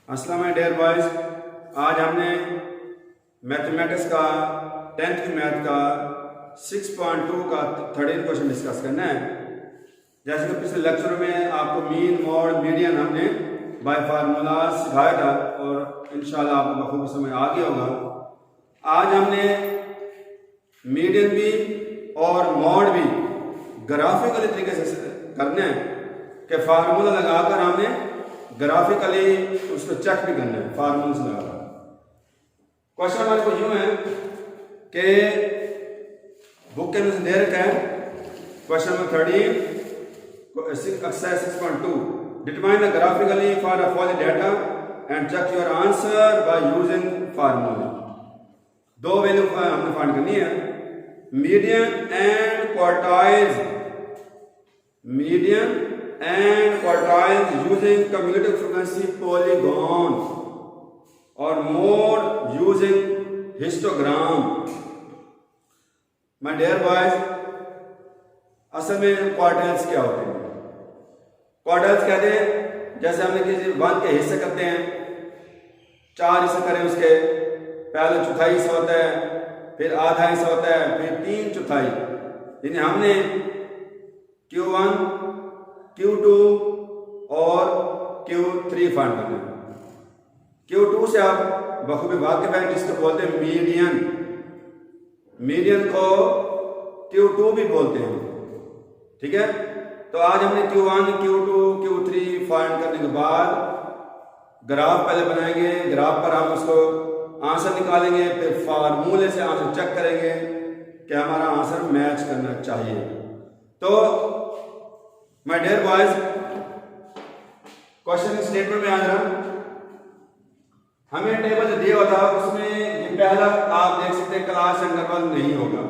अस्सलाम my dear boys, आज हमने मैथमेटिक्स का 10th की मैथ का 6.2 का 13 क्वेश्चन डिस्कस करना है। जैसे कि पिछले लेक्चर में आपको मीन, मॉड, मीडियन हमने बाय फार्मूला सिखाया था और इंशाल्लाह आपको बखूबी समझ आ गया होगा। आज हमने मीडियन भी और मॉड भी ग्राफिकली तरीके से करने हैं कि फार्मूला लगाकर हमने ग्राफिकली उसको चेक भी करना है फार्मूला से लगाकर। क्वेश्चन हमारे को यूं है कि बुक के अंदर दे रखा है question number 13 exercise 6.2 determine the graphically for the following data and check your answer by using formula. दो वैल्यू हमने फाइंड करनी है, median and quartiles, median and quartiles using cumulative frequency polygon or mode using histogram। My dear boys, असल में quartiles क्या होते हैं? Quartiles कहते हैं जैसे हमने किसी वन के हिस्से करते हैं, 4 हिस्से करें उसके, पहले चौथाई हिस्सा होता है, फिर आधा हिस्सा होता है, फिर 3 चौथाई, यानी हमने Q1 Q2 और Q3 फाइंड करना है। Q2 से आप बखूबी वाकिफ हैं जिसको बोलते हैं मीडियन, मीडियन को Q2 भी बोलते हैं, ठीक है। तो आज हमने Q1 Q2 Q3 फाइंड करने के बाद ग्राफ पहले बनाएंगे, ग्राफ पर हम उसको आंसर निकालेंगे, फिर फार्मूले से आंसर चेक करेंगे कि हमारा आंसर मैच करना चाहिए। तो my dear boys, question statement में आ रहा, हमें टेबल जो दिया होता है उसमें ये पहला आप देख सकते हैं क्लास इंटरवल नहीं होगा,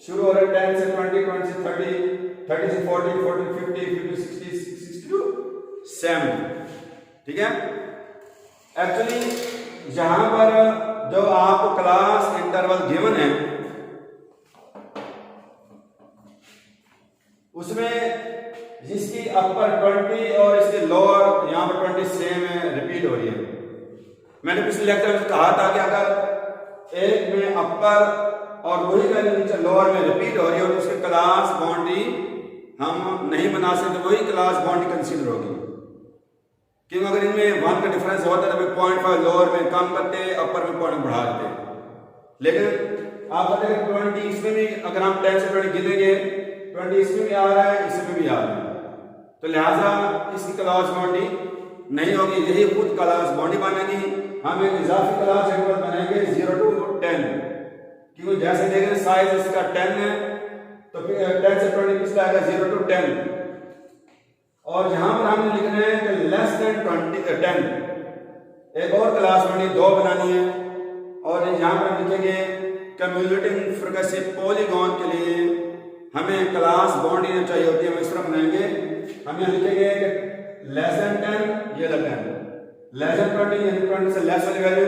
शुरू हो रहा है 10 से 20, 20 से 30, 30 से 40, 40 50, 50 60, 60 to 70, ठीक है। एक्चुअली जहां पर जो आपको क्लास इंटरवल गिवन है उसमें जिसकी अपर 20 और इसके लोअर यहाँ पर 20 सेम है, रिपीट हो रही है। मैंने पिछले लेक्चर में कहा था कि अगर एक में अपर और वही वैल्यू नीचे लोअर में रिपीट हो रही है तो उसकी क्लास बाउंड्री हम नहीं बना सकते, वही क्लास बाउंड्री कंसीडर होगी। क्योंकि अगर इनमें 1 का डिफरेंस होता है तो 0.5 लोअर में कम करते, अपर में 0.5 बढ़ा देते। लेकिन आप बताते हैं 20 इसमें भी अगर हम 10 से 20 गिनेंगे, 20 इसमें भी आ रहा है, इसमें भी आ रहा है, तो लिहाजा इसकी क्लास बाउंड्री नहीं होगी, यही खुद क्लास बाउंड्री बनेगी। हम एक इजाफी क्लास इंटरवल बनाएंगे 0 to 10, क्योंकि जैसे देखें साइज इसका 10 है तो फिर 10 से 20 किसका आएगा 0 to 10, और यहां पर हमने लिखना है कि लेस देन 10। एक और क्लास बाउंड्री 2 बनानी है और यहां पर हम लिखेंगे कम्युलेटिव फ्रीक्वेंसी पॉलीगॉन के लिए हमें क्लास बाउंड्री चाहिए होती है, हम इस तरह बनाएंगे। हम यहाँ लिखेंगे कि लेस देन 10 ये 10, लेस देन 20 यानी 20 से लेस वाली value,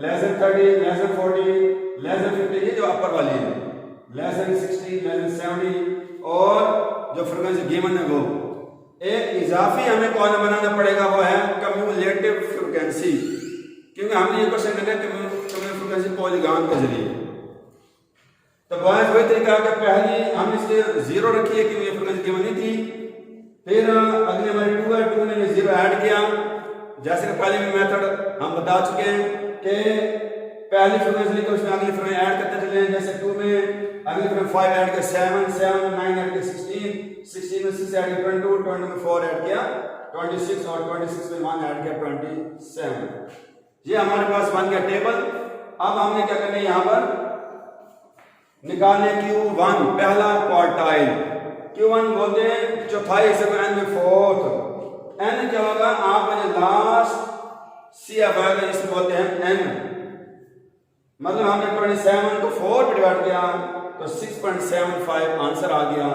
less than 30, less than 40, less than 50 ये जो अपर वाली है, लेस देन 60, लेस देन 70, और जो फ्रीक्वेंसी गिवन है वो एक इजाफी हमें कॉलम बनाना पड़ेगा, वो है कम्युलेटिव फ्रीक्वेंसी, क्योंकि हमने ये क्वेश्चन करना है कम्युलेटिव फ्रीक्वेंसी पॉलीगॉन के जरिए। तो बॉयज वही तरीका है कि पहली हम इसके 0 रखी है क्योंकि ये फ्रीक्वेंसी गिवन नहीं थी, फिर अगले हमारे 2 है, 2 ने 0 ऐड किया। जैसे कि पहले भी मेथड हम बता चुके हैं कि पहली फ्रीक्वेंसी लेकर उसमें अगली फ्रीक्वेंसी ऐड करते चले हैं। जैसे 2 में अगली फ्रीक्वेंसी 5 ऐड किया 7, 7 में 9 ऐड किया 16, 16 में 6 ऐड किया 22, 20 में 4 ऐड किया 26 और 26 में 1 ऐड किया 27। ये हमारे पास बन गया टेबल। अब हमने क्या करना है, यहाँ पर निकालने Q1 पहला क्वार्टाइल, Q1 बोलते हैं चौथाई हिस्से को n में 4th, n क्या होगा आपने लास्ट CF आएगा, इसको बोलते हैं n। मतलब हमने 27 को 4 पे डिवाइड किया तो 6.75 आंसर आ गया।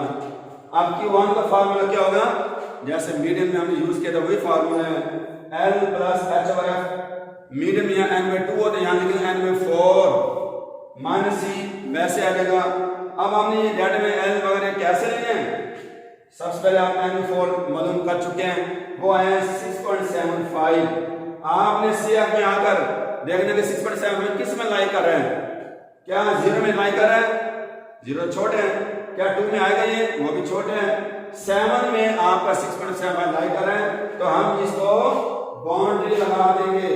अब Q1 का फार्मूला क्या होगा, जैसे मीडियन में हमने यूज किया था वही फार्मूला है, L प्लस H/F। मीडियन में n में 2 होता है, यहाँ लिखेंगे n में 4 माइनस C वैसे आ जाएगा। अब हमने ये डेटा में L वगैरह कैसे लेने हैं, सबसे पहले आप n में 4 मालूम कर चुके हैं, वो आया 6.75। आपने CF में आकर देखने के 6.7 में किस में लाई कर रहे हैं? क्या 0 में लाई कर रहे हैं? 0 छोटे हैं। क्या 2 में आएगा ये? वो भी छोटे हैं। 7 में आपका 6.7 लाई कर रहे हैं, तो हम इसको बाउंड्री लगा देंगे।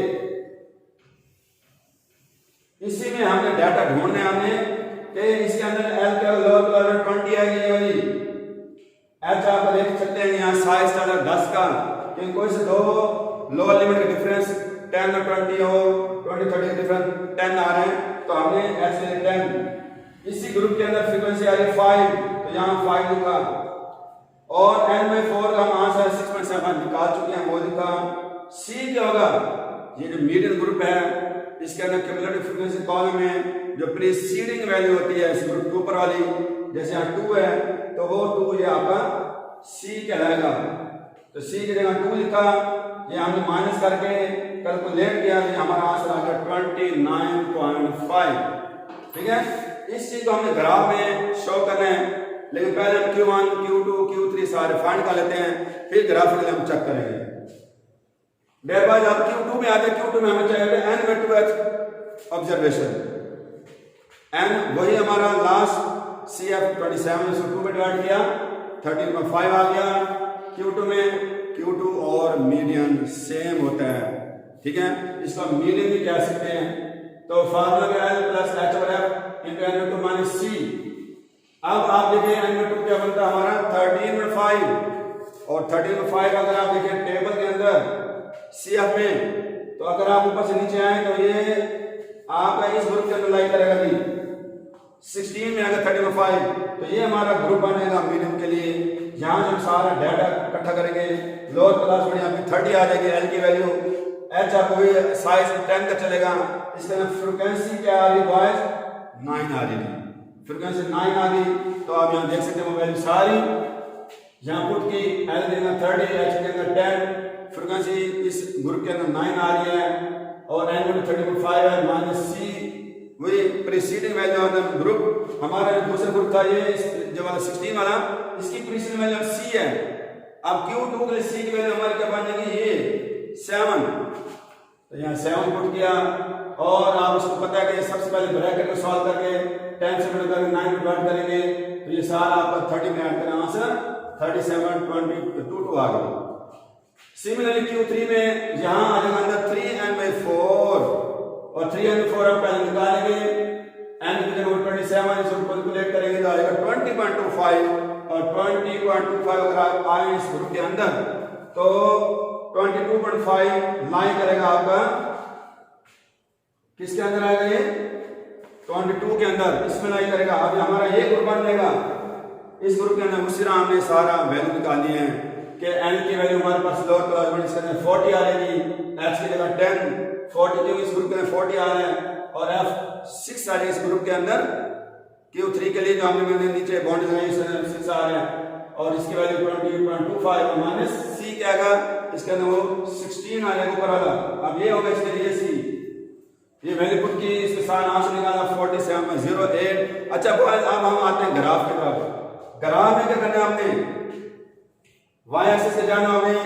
इसी में हमने डाटा ढूंढना है हमने कि इसके अंदर L का लोअर वैल्यू 20 आएगी ये वाली। H आप देख सकते हैं यहाँ साइज स्टैंडर्ड 10 का, क्योंकि कोई से दो लोअर लिमिट का डिफरेंस 10 और 20 हो, 20 30 का डिफरेंस 10 आ रहे हैं, तो हमने H ले 10। इसी ग्रुप के अंदर फ्रीक्वेंसी आ रही है 5, तो यहाँ 5 लिखा, और n/4 का हम आंसर 6.7 निकाल चुके हैं, वो लिखा। C क्या होगा? ये जो मीडियन ग्रुप है इसके अंदर क्यूमुलेटिव फ्रीक्वेंसी कॉलम में जो प्रीसीडिंग वैल्यू होती है इस ग्रुप के ऊपर वाली, जैसे यहाँ 2 है तो वो 2 ये आपका C कहलाएगा। तो C की जगह 2 लिखा, ये हमने माइनस करके कैलकुलेट किया, तो हमारा आंसर आ गया 29.5। ठीक है, इस चीज को हमने ग्राफ में शो करना है, लेकिन पहले हम Q1 Q2 Q3 सारे फाइंड कर लेते हैं, फिर ग्राफिकली हम चेक करेंगे। देर बाद आप Q2 में आते हैं, Q2 में हमें चाहिए n/2h ऑब्जर्वेशन। n वही हमारा लास्ट CF 27 से 2 में डिवाइड किया, 13.5 आ गया। Q2 में Q2 और मीडियन सेम होता है। ठीक है, इसका मीडियन भी कह सकते हैं। तो फार्मूला में L + H/F × n/2 - C। अब आप देखिए n/2 क्या बनता है हमारा 13.5, और 13.5 अगर आप देखिए टेबल के अंदर CF में, तो अगर आप ऊपर से नीचे आए तो ये आपका इस ग्रुप के अंदर लाई करेगा जी 16 में अगर 13.5, तो ये हमारा ग्रुप बनेगा मीडियम के लिए। यहाँ से हम सारा डाटा इकट्ठा करेंगे, लोअर क्लास में यहाँ पे 30 आ जाएगी L की वैल्यू, H आपको साइज 10 का चलेगा। इसके अंदर फ्रीक्वेंसी क्या आ रही है बॉयज? 9 आ रही है, फ्रीक्वेंसी 9 आ गई। तो आप यहाँ देख सकते हैं वो वैल्यू सारी यहाँ पुट की, L के अंदर 30, H के अंदर 10, फ्रीक्वेंसी इस ग्रुप के अंदर 9 आ रही है, और n/30.5 है माइनस C, वही preceding value of the group. हमारा दूसरा ग्रुप था ये जो वाला 16 वाला, इसकी प्रीसीडिंग वैल्यू C है। अब Q2 के लिए C की वैल्यू हमारी क्या बन जाएगी? ये 7, तो यहाँ 7 पुट किया, और आप इसको पता है कि सबसे पहले ब्रैकेट को सॉल्व करके 10 से बड़ा करके 9 डिवाइड करेंगे, तो ये सारा आपका 30 में ऐड करना आंसर 37.22 आ गया। सिमिलरली Q3 में यहाँ आ जाएगा अंदर 3n/4, और 3n/4 आप पहले निकालेंगे, n की जगह 27 इसको कैलकुलेट करेंगे तो आएगा 20.25, और 20.25 अगर आप आए इस ग्रुप के अंदर तो 22.5 लाइन करेगा आपका किसके अंदर आएगा? ये 22 के अंदर, इसमें लाइन करेगा। अब हमारा ये ग्रुप बन जाएगा। इस ग्रुप के अंदर उसी तरह हमने सारा वैल्यू निकाली है कि n की वैल्यू हमारे पास लोअर क्लास में इसके अंदर 40 आ जाएगी, h की जगह 10, 40 क्योंकि इस ग्रुप के अंदर 40 आ रहे हैं, और f 6 आ जाएगी इस ग्रुप के अंदर। Q3 के लिए जो हमने नीचे बाउंड्री लगाई इसके 6 आ रहे हैं, और इसकी वैल्यू 20.25 माइनस C क्या आएगा? इसके अंदर वो 16 आ जाएगा ऊपर वाला। अब ये होगा इसके लिए C, ये वैल्यू पुट की, इसके साथ आंसर निकाला 47.08। अच्छा बॉयज, अब हम आते हैं ग्राफ की तरफ। ग्राफ में क्या करना है हमने? y एक्सिस से जाना हमें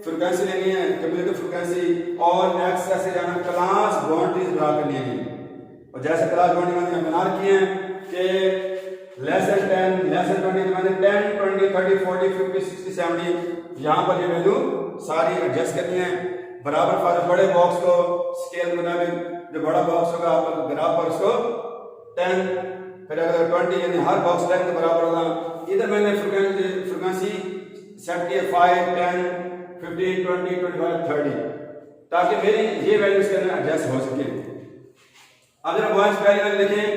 फ्रीक्वेंसी लेनी है, क्यूमुलेटिव फ्रीक्वेंसी, और x एक्सिस से जाना क्लास बाउंड्रीज ड्रा करनी है। और जैसे क्लास बाउंड्री मैंने बना रखी है कि लेस देन 10, लेस देन 20, मैंने 10, 20, 30, 40, 50, 60, 70 यहाँ पर ये वैल्यू सारी एडजस्ट करनी है बराबर फॉर बड़े बॉक्स को स्केल के मुताबिक। जो बड़ा बॉक्स होगा आप ग्राफ पर उसको 10, फिर अगर 20 यानी हर बॉक्स 10 के बराबर होगा। इधर मैंने फ्रीक्वेंसी 75, 10, 15, 20, 25, 30, ताकि मेरी ये वैल्यू इसके अंदर एडजस्ट हो सके। अब जरा बॉयज पहले वाले देखें,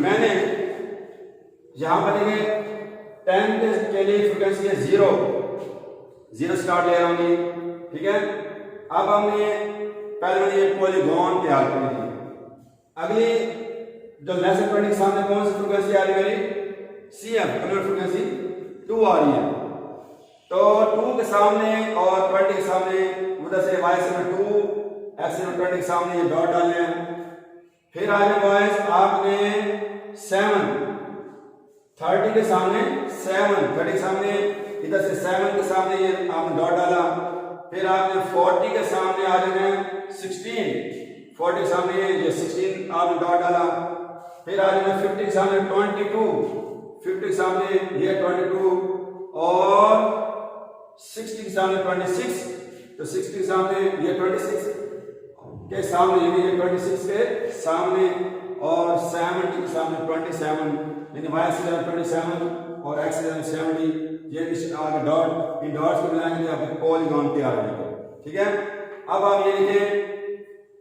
मैंने यहां पर देखें 10 के लिए फ्रीक्वेंसी है 0 स्टार्ट ले रहा हूं, ठीक है। अब हमने पहले मैंने ये पॉलीगॉन तैयार कर दी। अगली जो लेस देन 20 के सामने कौन सी फ्रीक्वेंसी आ रही है मेरी? CF क्यूमुलेटिव फ्रीक्वेंसी 2 आ रही है। तो 2 के सामने और 20 के सामने उधर से y से में 2, x से में 20 के सामने ये डॉट डालने हैं। फिर आगे बॉयज आपने 7, 30 के सामने 7, 30 के सामने इधर से 7 के सामने ये आपने डॉट डाला। फिर आपने 40 के सामने आ जाना है 16, 40 के सामने ये 16 आपने डॉट डाला। फिर आ जाना 50 के सामने 22, 50 के सामने ये 22 और 60 के सामने 26, तो 60 के सामने ये 26 के सामने यानी ये 26 के सामने और 70 के सामने 27 यानी y से 27 और x से 70 ये आगे डॉट, इन डॉट्स को मिलाएंगे तो आपके पॉलीगॉन तैयार हो जाएगा। ठीक है, अब आप ये लिखें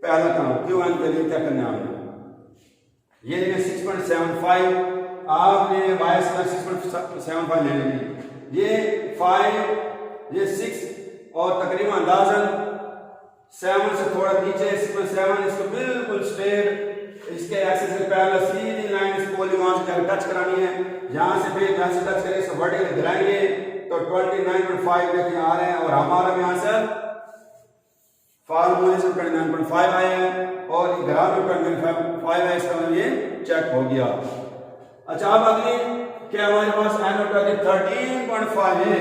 पहला काम Q1 के लिए क्या करना है, ये लिखें 6.75 आपने y से 6.75 ले लेंगे, ये 5 ये 6 और तकरीबन अंदाजन 7 से थोड़ा नीचे 6.7 इसको बिल्कुल स्ट्रेट इसके एक्सिस के पैरेलल सीधी लाइन इस पॉलीगॉन से जाकर टच करानी है। यहां से फिर जहां से टच करें इसको वर्टिकली गिराएंगे तो 29.5 देखिए आ रहे हैं और हमारा यहां से फार्मूले से 29.5 आए हैं और ग्राफ में 29.5 है, इसका मतलब ये चेक हो गया। अच्छा अब अगली क्या हमारे पास n नोट 13.5 है,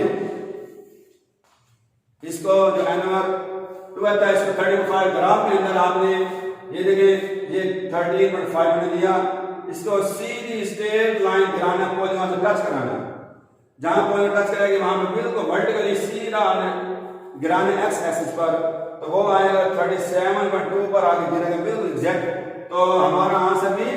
इसको जो n नंबर 2 आता है इसको 35 ग्राफ के अंदर आपने ये देखिए ये 13.5 मैंने दिया, इसको सीधी स्ट्रेट लाइन गिराना पॉलीगॉन से टच कराना, जहां पॉलीगॉन टच करेगी वहां पे बिल्कुल वर्टिकली सीधा गिराना x एक्सिस पर, तो वो आएगा 37.2 पर आगे गिरेगा बिल्कुल एग्जैक्ट। तो हमारा आंसर भी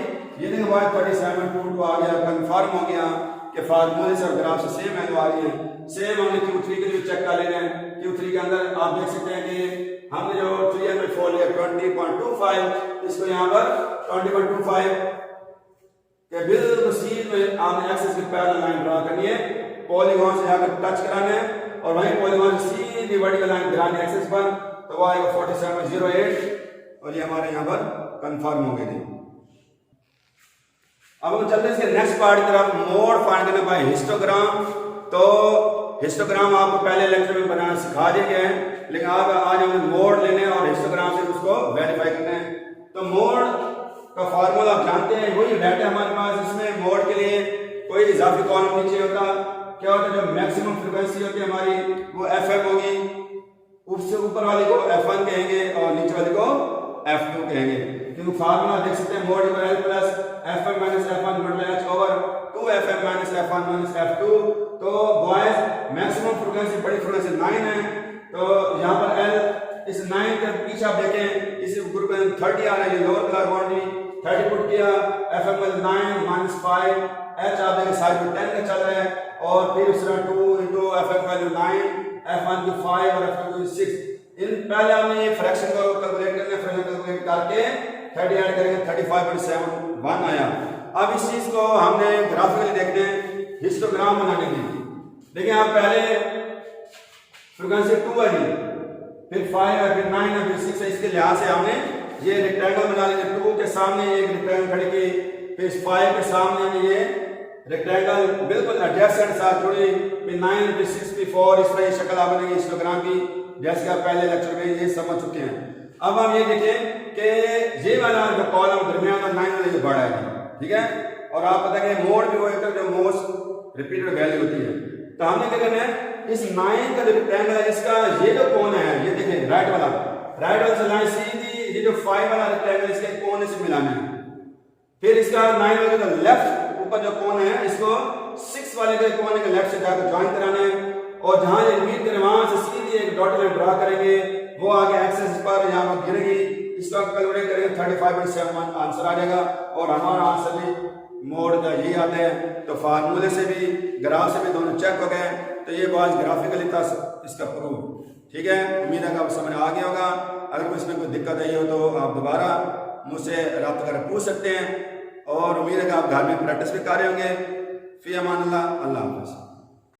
ये देखिए 37.2 आ गया, कंफर्म हो गया कि फार्मूले से और ग्राफ से सेम वैल्यू आ रही है। सेम हमने Q3 के लिए चेक कर ले रहे हैं, Q3 के अंदर आप देख सकते हैं कि हमने जो 304 लिया 20.25 इसको यहाँ पर 20.25 के बिल्कुल सीध में आपने एक्सिस की पैरेलल लाइन ड्रा करनी है, पॉलीगॉन से जाकर टच कराना है और वहीं पॉलीगॉन से सीधी वर्टिकल लाइन गिरानी है एक्सिस पर, तो वो आएगा 47.08 और ये हमारे यहाँ पर कंफर्म हो गए थे। अब हम चलते हैं इसके नेक्स्ट पार्ट की तरफ, मोड फाइंड करना बाय हिस्टोग्राम। तो हिस्टोग्राम आपको पहले लेक्चर में बनाना सिखा दिया गया है, लेकिन आज हमें मोड लेने और हिस्टोग्राम से उसको वेरीफाई करना है। तो मोड का फार्मूला आप जानते हैं, वही डाटा हमारे पास, इसमें मोड के लिए कोई इजाफी कॉलम नीचे होता, क्या होता है जो मैक्सिमम फ्रीक्वेंसी होती है हमारी वो FM होगी, उससे ऊपर वाली को F1 कहेंगे और नीचे वाली को F2 कहेंगे, क्योंकि फार्मूला देख सकते हैं mode equal L plus FM minus F1 multiply H over 2FM minus F1 minus F2। तो बॉयज मैक्सिमम फ्रीक्वेंसी बड़ी फ्रीक्वेंसी 9 है, तो यहाँ पर L इस 9 के पीछे आप देखें इस ग्रुप में 30 आ रहा है, ये लोअर कलर बाउंड्री 30 पुट किया, FM में 9 माइनस 5, H आप देखें साइड में 10 का चल रहा है और फिर इस तरह 2 into FM वैल्यू 9, F1 की 5 और F2 की 6। इन पहले हमने ये फ्रैक्शन को कैलकुलेट करना है, फ्रैक्शन कैलकुलेट करके 30 ऐड करेंगे 35.71 आया। अब इस चीज को हमने ग्राफिकली देखते हैं हिस्टोग्राम बनाने के लिए। देखिए आप पहले फ्रीक्वेंसी 2 है, फिर 5 है, फिर 9 है, फिर 6 है, इसके लिहाज से हमने ये रेक्टेंगल बना लेंगे। 2 के सामने एक रेक्टेंगल खड़ी की, फिर 5 के सामने हमने ये रेक्टेंगल बिल्कुल एडजेसेंट साथ जुड़ी, फिर 9 फिर 6 फिर 4, इस तरह शक्ल आप बनेगी हिस्टोग्राम की, जैसे आप पहले लेक्चर में ये समझ चुके हैं। अब हम ये देखें कि ये वाला जो कॉलम दरमियान में 9 वाला ये बड़ा है, ठीक है, और आप पता है मोड भी वो एक जो मोस्ट रिपीटेड वैल्यू होती है। तो हमने क्या करना है, इस 9 का जो रेक्टेंगल है इसका ये जो कोन है, ये देखें राइट वाला से लाइन सीधी ये जो 5 वाला रेक्टेंगल इसके कोने से मिलाना है, फिर इसका 9 वाले का लेफ्ट ऊपर जो कोन है इसको 6 वाले के कोने के लेफ्ट से जाकर ज्वाइन कराना है और जहां ये मीट करें वहां से सीधी एक डॉट लाइन ड्रा करेंगे, वो आगे एक्सेस पर यहां पर गिरेगी, इसका कैलकुलेट करेंगे 35.71 आंसर आ जाएगा और हमारा आंसर भी मोड का यही आता है। तो फार्मूले से भी ग्राफ से भी दोनों चेक हो गए, तो ये बात ग्राफिकली था इसका प्रूफ, ठीक है। उम्मीद है कि आप समझ आ गया होगा। अगर कोई इसमें कोई दिक्कत आई हो तो आप दोबारा मुझसे रब्ता कर पूछ सकते हैं और उम्मीद है कि आप घर में प्रैक्टिस भी कर रहे होंगे। फी अमान अल्लाह, अल्लाह हाफ़िज़।